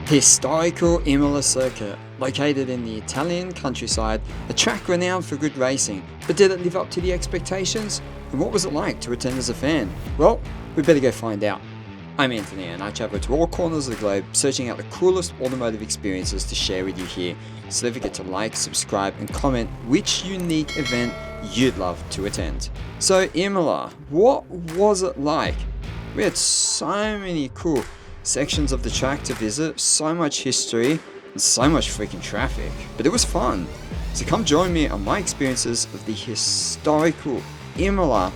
Historical Imola circuit, located in the Italian countryside, a track renowned for good racing. But did it live up to the expectations? And what was it like to attend as a fan? Well, we better go find out. I'm Anthony and I travel to all corners of the globe searching out the coolest automotive experiences to share with you here. So don't forget to like, subscribe and comment which unique event you'd love to attend. So Imola, what was it like? We had so many cool sections of the track to visit, so much history and so much freaking traffic, but it was fun. So come join me on my experiences of the historical Imola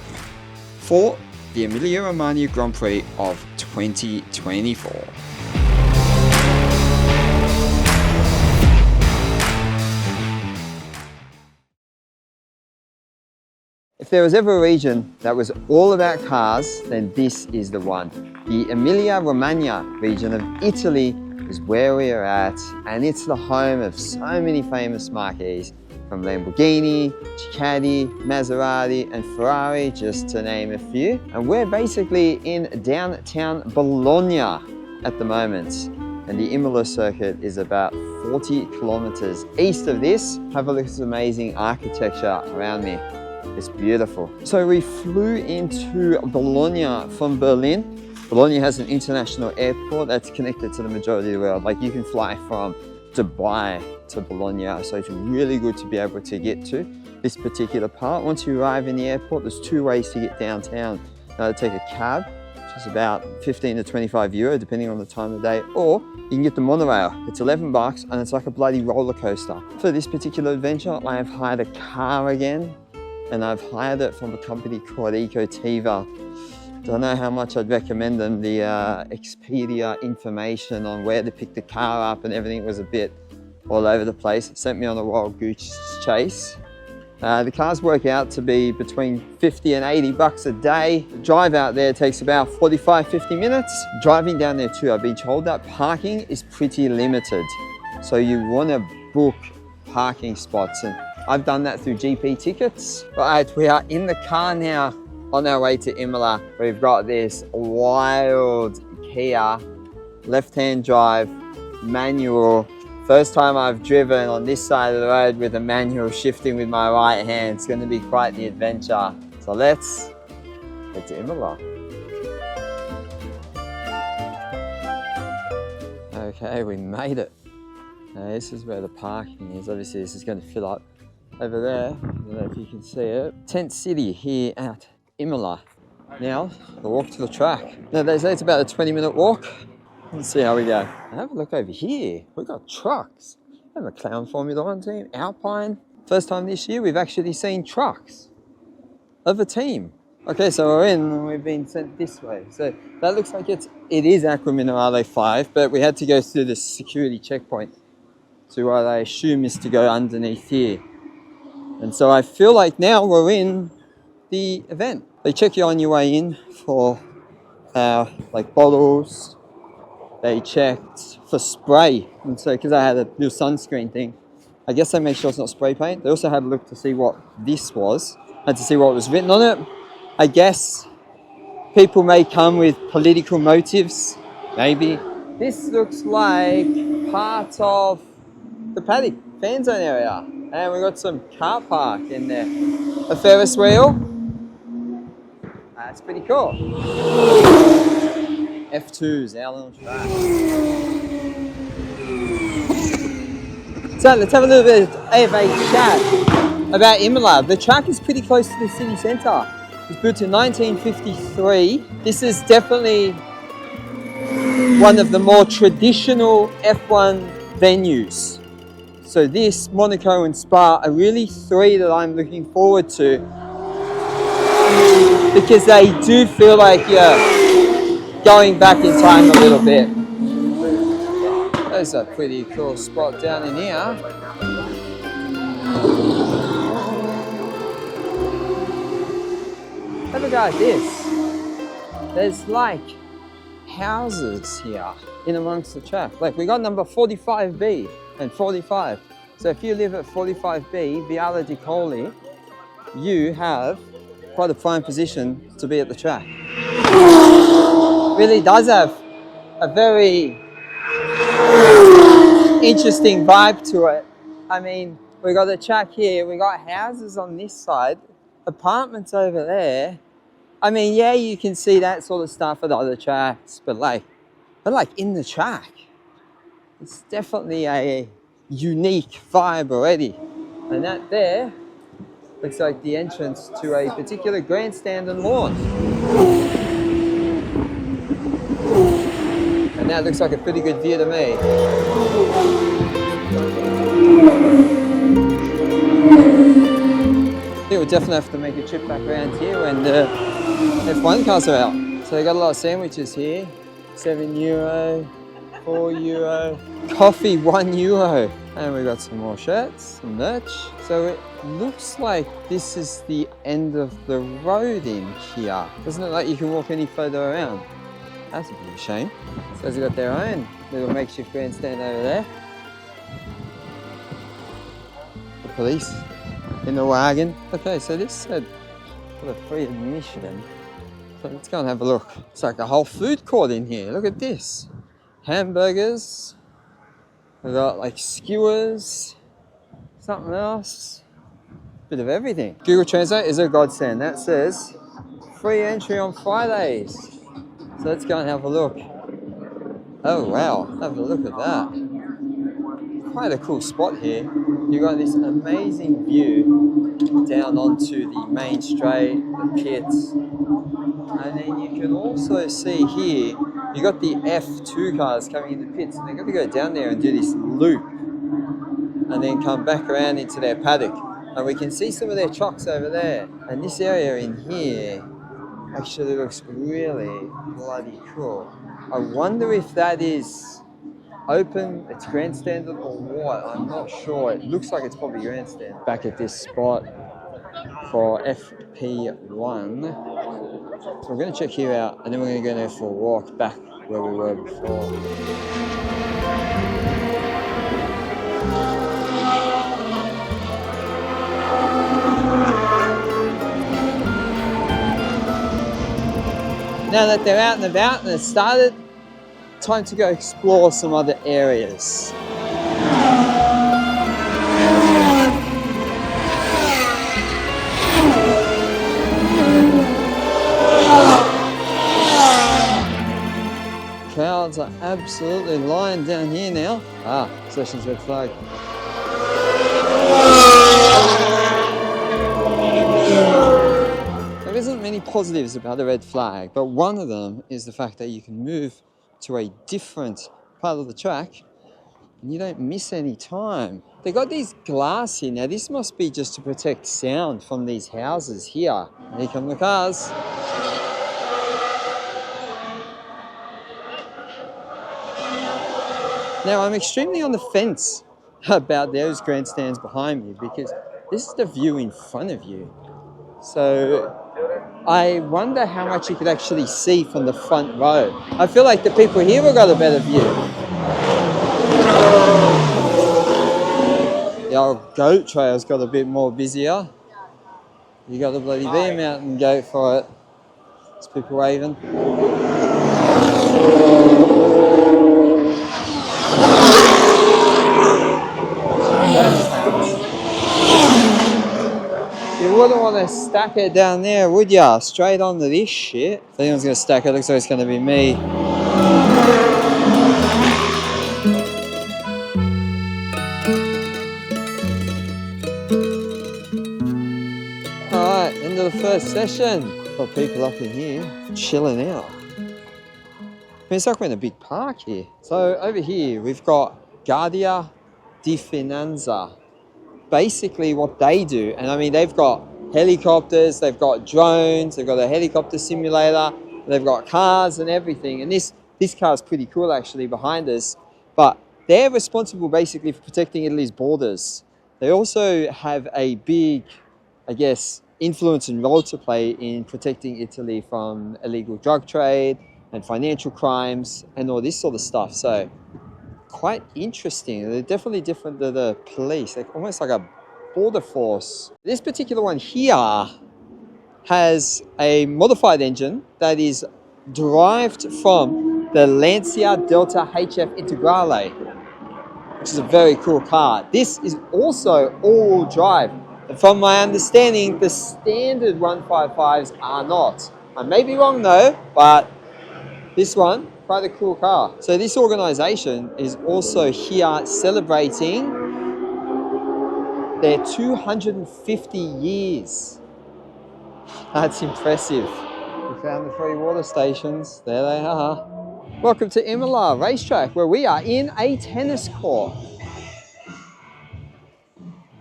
for the Emilia-Romagna Grand Prix of 2024. If there was ever a region that was all about cars, then this is the one. The Emilia-Romagna region of Italy is where we are at, and it's the home of so many famous marques, from Lamborghini, Ducati, Maserati and Ferrari, just to name a few. And we're basically in downtown Bologna at the moment. And the Imola circuit is about 40 kilometers east of this. Have a look at this amazing architecture around me. It's beautiful. So we flew into Bologna from Berlin. Bologna has an international airport that's connected to the majority of the world. Like you can fly from Dubai to Bologna, so it's really good to be able to get to this particular part. Once you arrive in the airport, there's two ways to get downtown. Either take a cab, which is about 15 to 25 euro, depending on the time of day, or you can get the monorail. It's 11 bucks and it's like a bloody roller coaster. For this particular adventure, I have hired a car again, and I've hired it from a company called Ecotiva. Don't know how much I'd recommend them. The Expedia information on where to pick the car up and everything was a bit all over the place. It sent me on a wild goose chase. The cars work out to be between 50 and 80 bucks a day. The drive out there takes about 45-50 minutes. Driving down there too, I've been told that parking is pretty limited. So you want to book parking spots, and I've done that through GP tickets. Right, we are in the car now on our way to Imola. We've got this wild Kia, left-hand drive, manual. First time I've driven on this side of the road with a manual shifting with my right hand. It's going to be quite the adventure. So let's head to Imola. Okay, we made it. Now, this is where the parking is. Obviously this is going to fill up over there. I don't know if you can see it. Tent City here at Imola. Now, we'll walk to the track. Now they say it's about a 20-minute walk. Let's see how we go. Have a look over here. We've got trucks. We have a Clown Formula 1 team, Alpine. First time this year we've actually seen trucks of a team. Okay, so we're in and we've been sent this way. So that looks like it is Acqua Minerale 5, but we had to go through the security checkpoint to what I assume is to go underneath here. And so I feel like now we're in the event. They check you on your way in for like bottles. They checked for spray. And so because I had a little sunscreen thing, I guess they make sure it's not spray paint. They also had a look to see what this was and to see what was written on it. I guess people may come with political motives, maybe. This looks like part of the paddock fan zone area. And we've got some car park in there. A Ferris wheel. That's pretty cool. F2s out on the track. So let's have a little bit of a chat about Imola. The track is pretty close to the city centre. It was built in 1953. This is definitely one of the more traditional F1 venues. So this, Monaco and Spa are really three that I'm looking forward to, because they do feel like you're going back in time a little bit. There's a pretty cool spot down in here. Have a go at this. There's like houses here in amongst the track. Like we got number 45B and 45. So if you live at 45B, Viale di Colli, you have quite a prime position to be at the track. Really does have a very interesting vibe to it. I mean, we got the track here, we got houses on this side, apartments over there. I mean, yeah, you can see that sort of stuff at other tracks, but like in the track, it's definitely a unique vibe already. And that there looks like the entrance to a particular grandstand and lawn. And that looks like a pretty good view to me. I think we'll definitely have to make a trip back around here when the F1 cars are out. So they got a lot of sandwiches here. €7, €4, coffee €1. And we got some more shirts, some merch. So it looks like this is the end of the road in here. Doesn't look like you can walk any further around. That's a bit of a shame. So they've got their own little makeshift grandstand over there. The police in the wagon. Okay, so this said for the free admission. So let's go and have a look. It's like a whole food court in here. Look at this. Hamburgers. We've got like skewers. Something else. Bit of everything. Google Translate is a godsend. That says free entry on Fridays. So let's go and have a look. Oh wow, have a look at that. Quite a cool spot here. You've got this amazing view down onto the main straight, the pits. And then you can also see here, you got the F2 cars coming in the pits. And they've got to go down there and do this loop. And then come back around into their paddock. And we can see some of their trucks over there. And this area in here actually looks really bloody cool. I wonder if that is open, it's grandstanded or what, I'm not sure. It looks like it's probably grandstand. Back at this spot for FP1. So we're going to check here out and then we're going to go there for a walk back where we were before. Now that they're out and about and it's started, time to go explore some other areas. Crowds are absolutely lying down here now. Ah, session's red flag. There isn't many positives about the red flag, but one of them is the fact that you can move to a different part of the track and you don't miss any time. They got these glass here. Now this must be just to protect sound from these houses here. Here come the cars. Now I'm extremely on the fence about those grandstands behind me because this is the view in front of you. So I wonder how much you could actually see from the front row. I feel like the people here have got a better view. The old goat trail's got a bit more busier. You got the bloody beam out and go for it. There's people waving. You wouldn't want to stack it down there, would ya? Straight onto this shit. If anyone's going to stack it, looks like it's going to be me. Alright, end of the first session. Got people up in here, chilling out. I mean, it's like we're in a big park here. So over here, we've got Guardia di Finanza. Basically what they do, and I mean they've got helicopters, they've got drones, they've got a helicopter simulator, they've got cars and everything, and this car's pretty cool actually behind us, but they're responsible basically for protecting Italy's borders. They also have a big, I guess, influence and role to play in protecting Italy from illegal drug trade and financial crimes and all this sort of stuff. So quite interesting. They're definitely different than the police. They're almost like a border force. This particular one here has a modified engine that is derived from the Lancia Delta HF Integrale, which is a very cool car. This is also all-wheel drive. And from my understanding, the standard 155s are not. I may be wrong though, but this one, quite a cool car. So this organization is also here celebrating their 250 years. That's impressive. We found the free water stations. There they are. Welcome to Imola racetrack, where we are in a tennis court.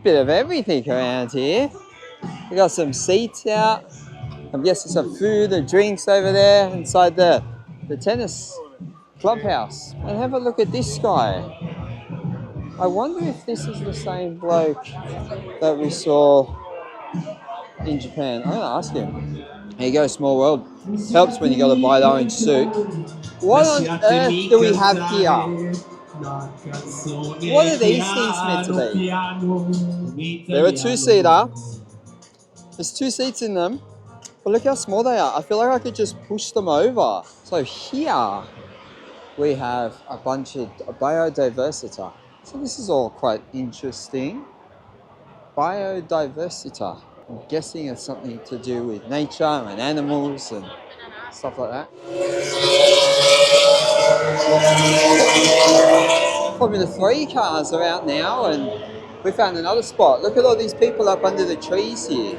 Bit of everything around here. We got some seats out. I'm guessing some food and drinks over there inside the tennis clubhouse. And have a look at this guy. I wonder if this is the same bloke that we saw in Japan. I'm gonna ask him. Here you go, small world. Helps when you got to buy the orange suit. What on earth do we have here? What are these things meant to be? They're a two-seater. There's 2 seats in them. But look how small they are. I feel like I could just push them over. So here we have a bunch of biodiversity. So this is all quite interesting. Biodiversity. I'm guessing it's something to do with nature and animals and stuff like that. Formula 3 cars are out now, and we found another spot. Look at all these people up under the trees here.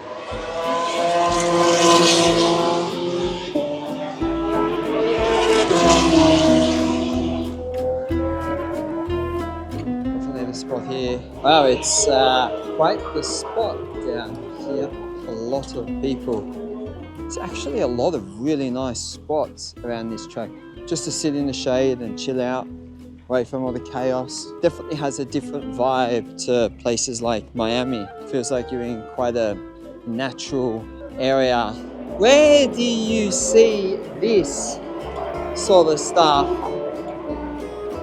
Definitely the spot here. Wow, it's quite the spot down here. A lot of people. There's actually a lot of really nice spots around this track, just to sit in the shade and chill out, away from all the chaos. Definitely has a different vibe to places like Miami. Feels like you're in quite a natural area. Where do you see this sort of stuff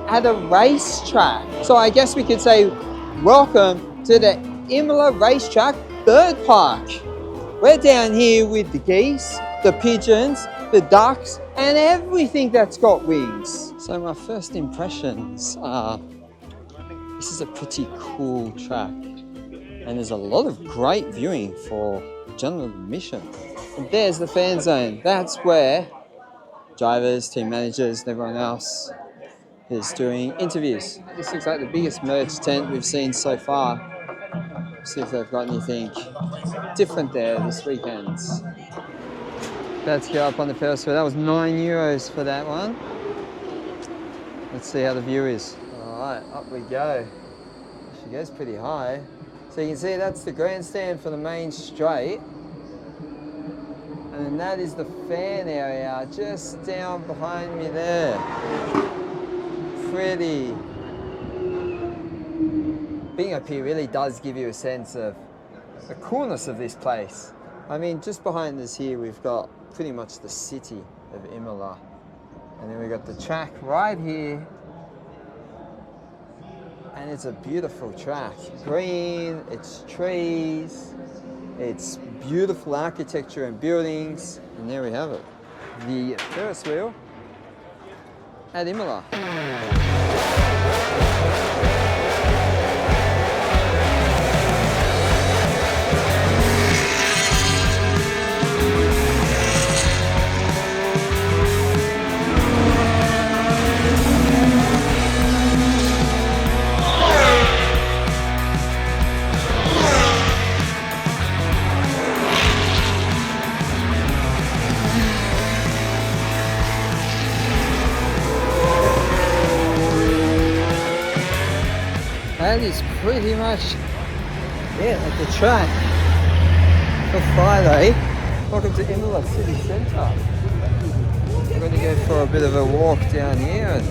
at a racetrack? So I guess we could say, welcome to the Imola racetrack bird park. We're down here with the geese, the pigeons, the ducks, and everything that's got wings. So my first impressions are, this is a pretty cool track. And there's a lot of great viewing for general admission. And there's the fan zone. That's where drivers, team managers, and everyone else is doing interviews. This looks like the biggest merge tent we've seen so far. See if they've got anything different there this weekend. About to go up on the Ferris wheel. That was €9 for that one. Let's see how the view is. All right, up we go. She goes pretty high. So you can see that's the grandstand for the main straight. And then that is the fan area just down behind me there. Pretty. Being up here really does give you a sense of the coolness of this place. I mean, just behind us here, we've got pretty much the city of Imola. And then we've got the track right here. And it's a beautiful track. Green, it's trees, it's beautiful architecture and buildings. And there we have it. The Ferris wheel at Imola. That is pretty much it at the track for Friday. Welcome to Imola City Centre. We're going to go for a bit of a walk down here and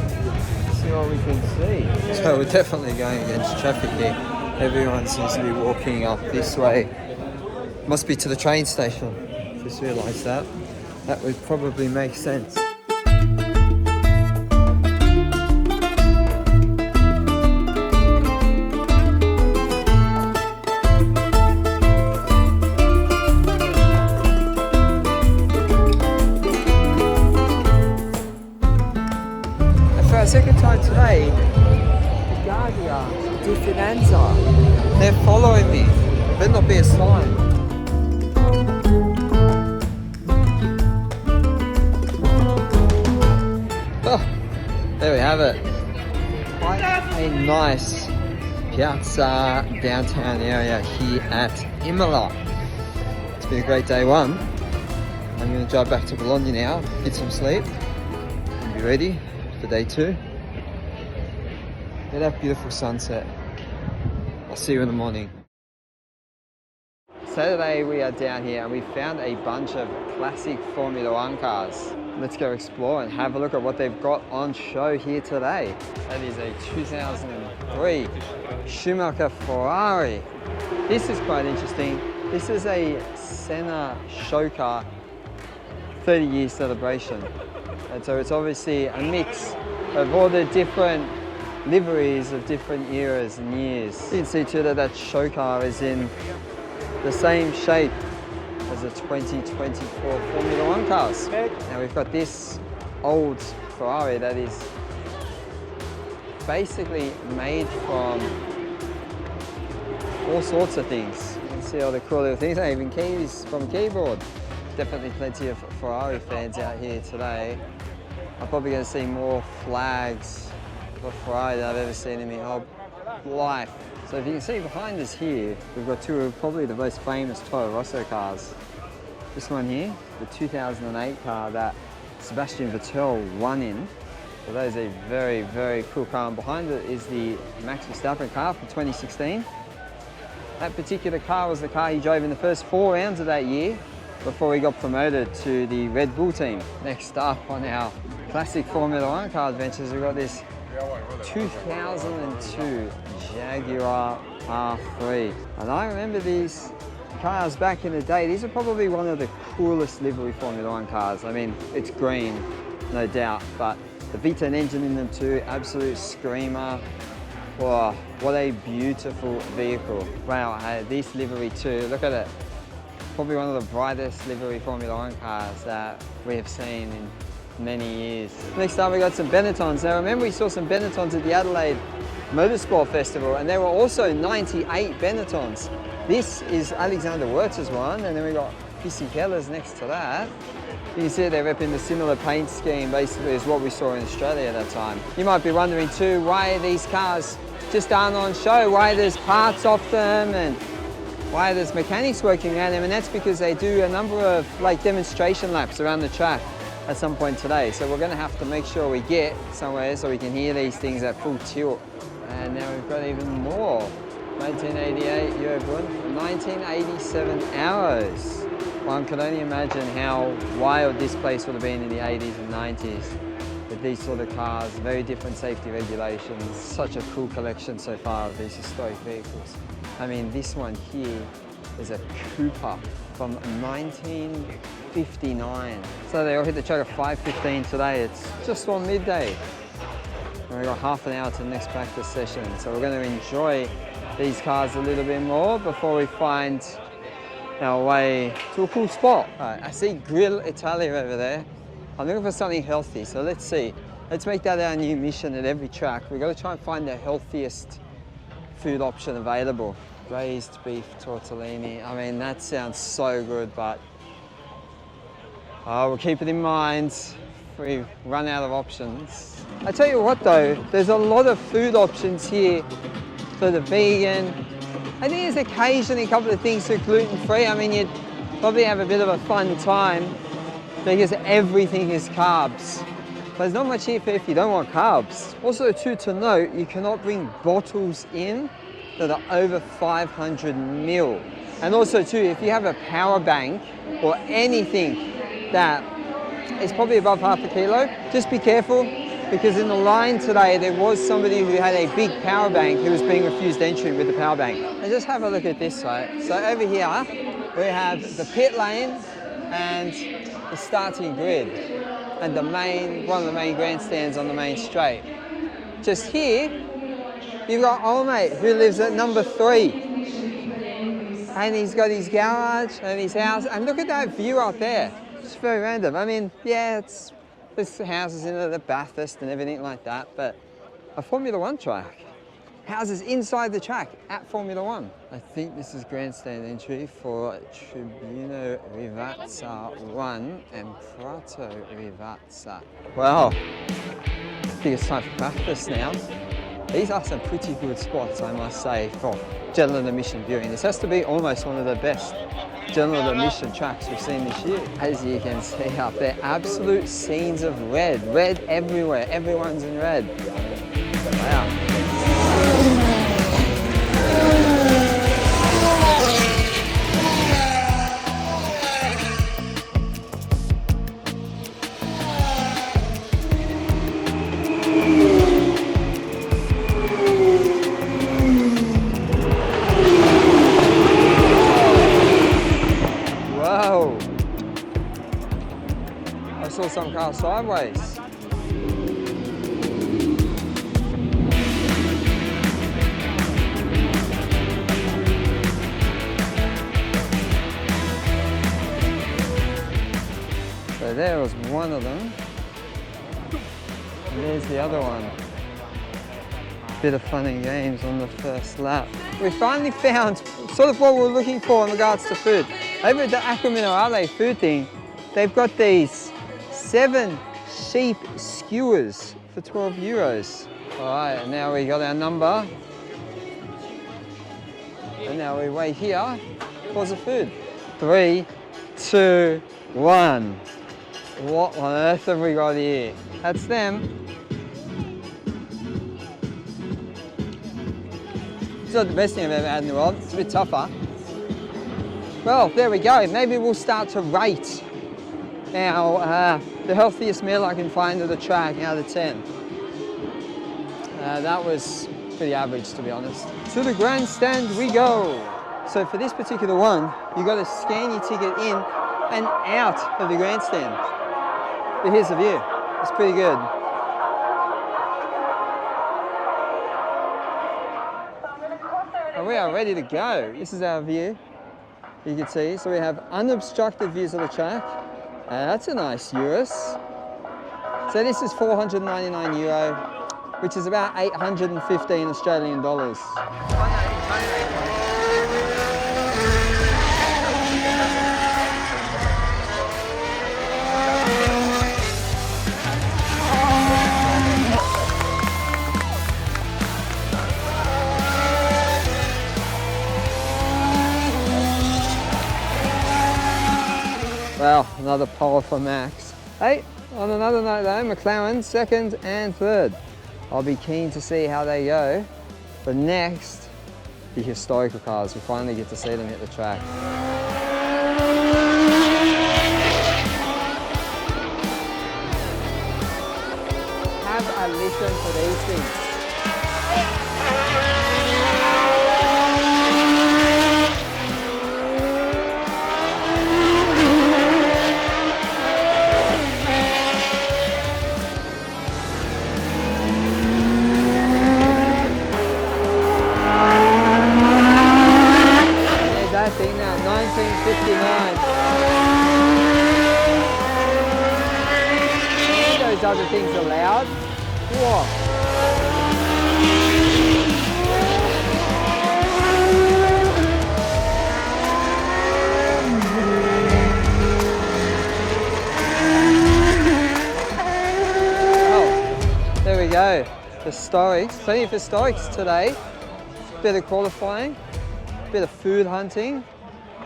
see what we can see. So we're definitely going against traffic here. Everyone seems to be walking up this way. Must be to the train station. Just realised that. That would probably make sense. second time today, the Guardia di Finanza. They're following me. Better not be a sign. Oh, there we have it. Quite a nice piazza downtown area here at Imola. It's been a great day one. I'm going to drive back to Bologna now, get some sleep, and be ready for day two. Get that beautiful sunset. I'll see you in the morning. So today we are down here and we found a bunch of classic Formula One cars. Let's go explore and have a look at what they've got on show here today. That is a 2003 Schumacher Ferrari. This is quite interesting. This is a Senna show car 30-year celebration. And so it's obviously a mix of all the different liveries of different eras and years. You can see too that that show car is in the same shape as the 2024 Formula One cars. Now we've got this old Ferrari that is basically made from all sorts of things. You can see all the cool little things, even keys from a keyboard. Definitely plenty of Ferrari fans out here today. I'm probably going to see more flags for Ferrari than I've ever seen in my whole life. So if you can see behind us here, we've got two of probably the most famous Toro Rosso cars. This one here, the 2008 car that Sebastian Vettel won in. So that is a very, very cool car. And behind it is the Max Verstappen car from 2016. That particular car was the car he drove in the first 4 rounds of that year before he got promoted to the Red Bull team. Next up on our classic Formula One car adventures, we've got this 2002 Jaguar R3. And I remember these cars back in the day. These are probably one of the coolest livery Formula One cars. I mean, it's green, no doubt, but the V10 engine in them too, absolute screamer. Wow, what a beautiful vehicle. Wow, this livery too, look at it. Probably one of the brightest livery Formula One cars that we have seen in many years. Next up we got some Benettons. Now remember we saw some Benettons at the Adelaide Motorsport Festival and there were also 98 Benettons. This is Alexander Wurtz's one, and then we got Fisichella's next to that. You can see they're repping the similar paint scheme basically as what we saw in Australia at that time. You might be wondering too why these cars just aren't on show, why there's parts off them and why there's mechanics working around them, and that's because they do a number of demonstration laps around the track at some point today. So we're going to have to make sure we get somewhere so we can hear these things at full tilt. And now we've got even more. 1988 Eurobund, 1987 Arrows. One can only imagine how wild this place would have been in the 80s and 90s with these sort of cars, very different safety regulations. Such a cool collection so far of these historic vehicles. I mean, this one here is a Cooper from 1959. So they all hit the track at 5:15 today. It's just on midday. And we've got half an hour to the next practice session. So we're going to enjoy these cars a little bit more before we find our way to a cool spot. Right, I see Grill Italia over there. I'm looking for something healthy, so let's see. Let's make that our new mission at every track. We've got to try and find the healthiest food option available. Raised beef tortellini. I mean, that sounds so good, but we'll keep it in mind if we run out of options. I tell you what though, there's a lot of food options here for the vegan. I think there's occasionally a couple of things that are gluten-free. I mean, you'd probably have a bit of a fun time because everything is carbs. But there's not much here for if you don't want carbs. Also too, to note, you cannot bring bottles in that are over 500 ml. And also too, if you have a power bank or anything that is probably above half a kilo, just be careful, because in the line today there was somebody who had a big power bank who was being refused entry with the power bank. And just have a look at this side. So over here we have the pit lane and the starting grid and one of the main grandstands on the main straight. Just here you've got old mate who lives at number 3, and he's got his garage and his house, and look at that view up there. It's very random. I mean, yeah, it's There's houses in it, the Bathurst and everything like that, but a Formula One track. Houses inside the track at Formula One. I think this is grandstand entry for Tribuna Rivazza 1 and Prato Rivazza. Wow, I think it's time for practice now. These are some pretty good spots, I must say, for general admission viewing. This has to be almost one of the best general admission tracks we've seen this year. As you can see up there, absolute scenes of red. Red everywhere, everyone's in red. Wow. I saw some car sideways. So there was one of them. And there's the other one. Bit of fun and games on the first lap. We finally found sort of what we were looking for in regards to food. Over at the Acqua Minerale food thing, they've got these 7 sheep skewers for 12 euros. All right, now we got our number. And now we wait here for the food. 3, 2, 1. What on earth have we got here? That's them. It's not the best thing I've ever had in the world. It's a bit tougher. Well, there we go. Maybe we'll start to rate our the healthiest meal I can find at the track out of 10. That was pretty average, to be honest. To the grandstand we go. So for this particular one, you got to scan your ticket in and out of the grandstand. But here's the view. It's pretty good. And we are ready to go. This is our view. You can see, so we have unobstructed views of the track. That's a nice Urus. So this is 499 euro, which is about 815 Australian dollars. Well, another pole for Max. Hey, on another note though, McLaren 2nd and 3rd. I'll be keen to see how they go. But next, the historical cars. We finally get to see them hit the track. Have a listen to these things. That thing now, 1959. Those other things are loud. Whoa. Oh, there we go. Historics, plenty of historics today. Bit of qualifying. Bit of food hunting.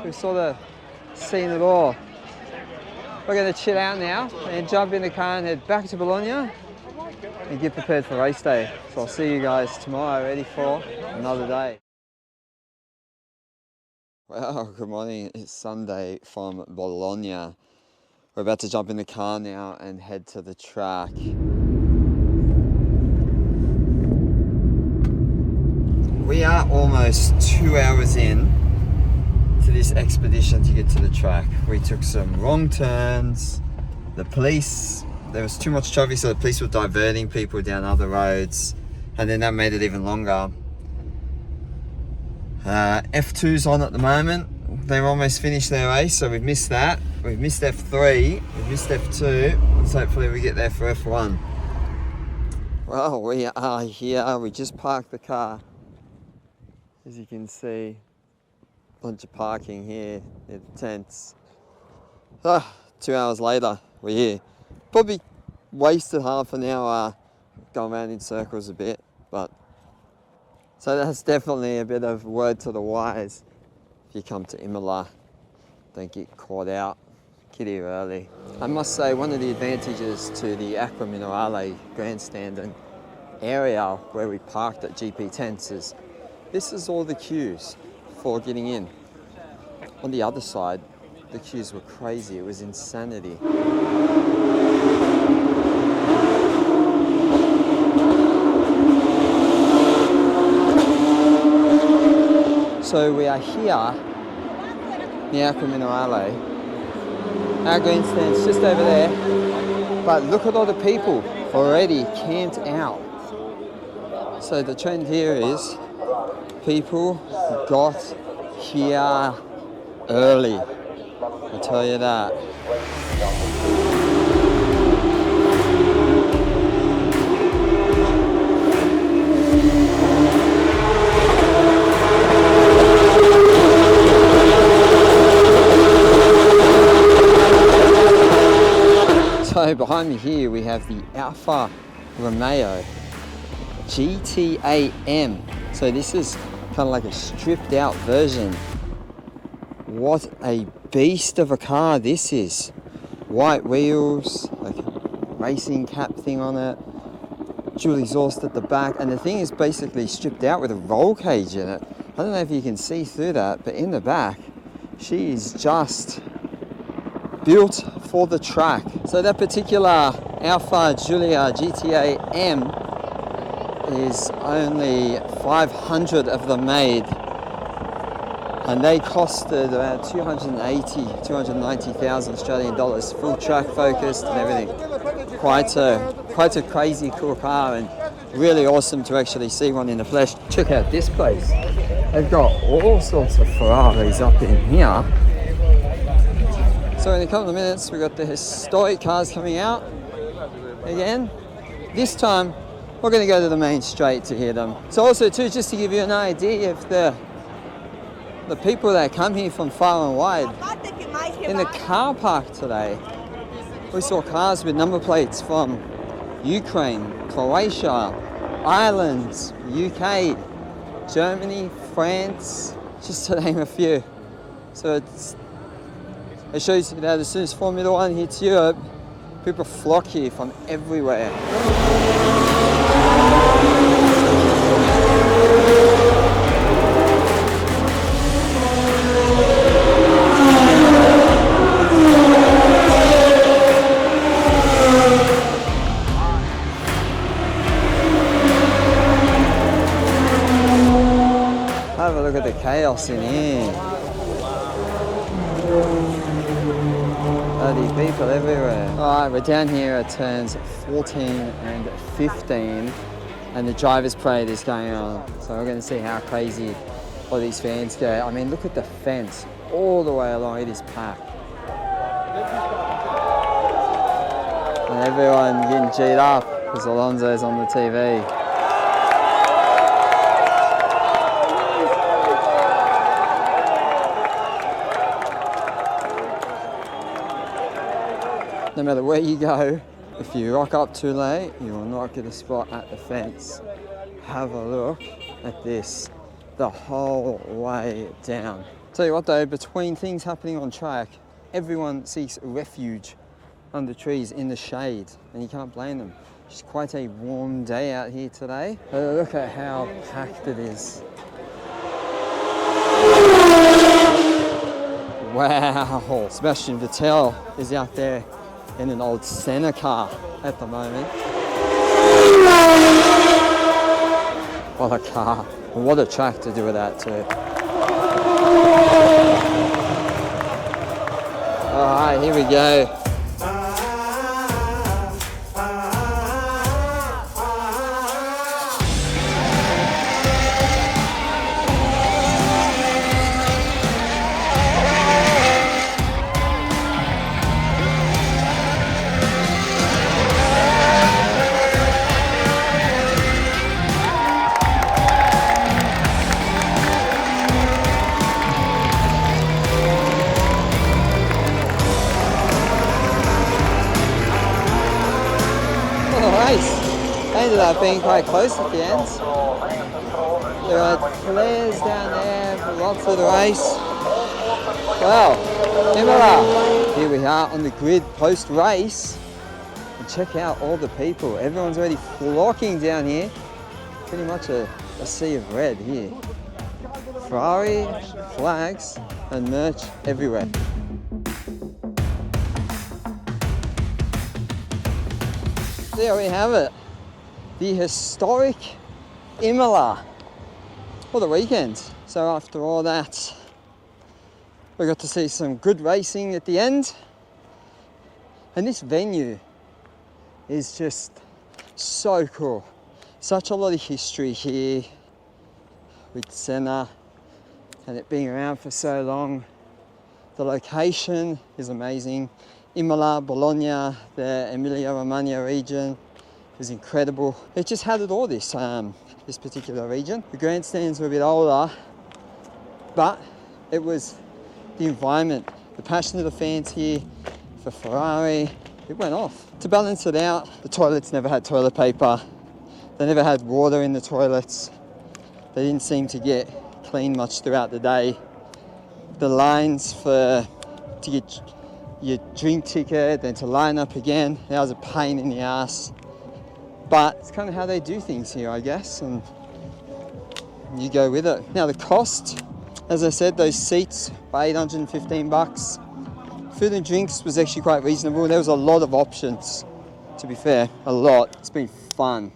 We've sort of seen it all. We're going to chill out now and jump in the car and head back to Bologna and get prepared for race day. So I'll see you guys tomorrow, ready for another day. Well, good morning. It's Sunday from Bologna. We're about to jump in the car now and head to the track. We are almost 2 hours in to this expedition to get to the track. We took some wrong turns. The police, there was too much traffic, so the police were diverting people down other roads, and then that made it even longer. F2's on at the moment. they've almost finished their race, so we've missed that. We've missed F3, we've missed F2, and so hopefully we get there for F1. Well, we are here. We just parked the car. As you can see, a bunch of parking here in the tents. 2 hours later, we're here. Probably wasted half an hour going around in circles a bit, but so that's definitely a bit of word to the wise. If you come to Imola, don't get caught out. Get here early. I must say, one of the advantages to the Acqua Minerale Grandstand and area where we parked at GP tents is this is all the queues for getting in. On the other side, the queues were crazy. It was insanity. So we are here near Acqua Minerale. Our grandstand's just over there, but look at all the people already camped out. So the trend here is people got here early, I'll tell you that. So behind me here we have the Alfa Romeo GTAM. So this is kind of like a stripped out version. What a beast of a car this is. White wheels, like a racing cap thing on it, dual exhaust at the back, and the thing is basically stripped out with a roll cage in it. I don't know if you can see through that, but in the back she is just built for the track. So that particular Alfa Giulia GTA M is only 500 of them made, and they costed around 290,000 Australian dollars, full track focused and everything. Quite a crazy cool car, and really awesome to actually see one in the flesh. Check out this place. They've got all sorts of Ferraris up in here. So in a couple of minutes, we've got the historic cars coming out again. This time, we're going to go to the main straight to hear them. So also too, just to give you an idea of the people that come here from far and wide. In the car park today, we saw cars with number plates from Ukraine, Croatia, Ireland, UK, Germany, France, just to name a few. So it shows you that as soon as Formula One hits Europe, people flock here from everywhere. Have a look at the chaos in here. Bloody people everywhere. Alright, we're down here at turns 14 and 15, and the driver's parade is going on. So we're going to see how crazy all these fans go. I mean, look at the fence all the way along. It is packed. And everyone getting G'd up because Alonso's on the TV. No matter where you go, if you rock up too late, you will not get a spot at the fence. Have a look at this, the whole way down. Tell you what though, between things happening on track, everyone seeks refuge under trees in the shade, and you can't blame them. It's quite a warm day out here today. But look at how packed it is. Wow, Sebastian Vettel is out there in an old Senna car at the moment. What a car. And what a track to do with that too. Alright, here we go. ended up being quite close at the end. There are players down there for lots of the race. Wow, Imola. Here we are on the grid post-race. And check out all the people. Everyone's already flocking down here. Pretty much a sea of red here. Ferrari flags and merch everywhere. There we have it. The historic Imola for the weekend. So after all that, we got to see some good racing at the end. And this venue is just so cool. Such a lot of history here with Senna and it being around for so long. The location is amazing. Imola, Bologna, the Emilia-Romagna region is incredible. It just had it all, this particular region. The grandstands were a bit older, but it was the environment, the passion of the fans here for Ferrari. It went off. To balance it out, the toilets never had toilet paper. They never had water in the toilets. They didn't seem to get clean much throughout the day. The lines to get your drink ticket, then to line up again, that was a pain in the ass. But it's kind of how they do things here, I guess, and you go with it. Now the cost, as I said, those seats were 815 bucks. Food and drinks was actually quite reasonable. There was a lot of options, to be fair, a lot. It's been fun.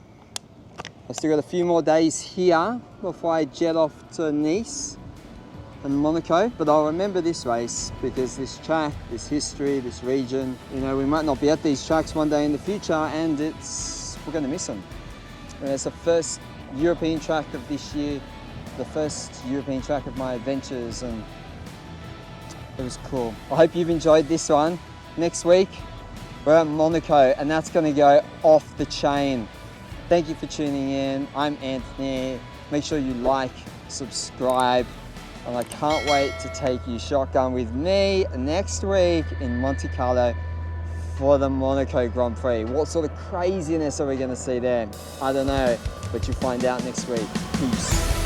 I've still got a few more days here before I jet off to Nice and Monaco, but I'll remember this race because this track, this history, this region, you know, we might not be at these tracks one day in the future and we're going to miss them. And it's the first European track of this year, the first European track of my adventures, and it was cool. I hope you've enjoyed this one. Next week, we're at Monaco and that's going to go off the chain. Thank you for tuning in. I'm Anthony. Make sure you like, subscribe, and I can't wait to take you shotgun with me next week in Monte Carlo for the Monaco Grand Prix. What sort of craziness are we going to see there? I don't know, but you'll find out next week. Peace.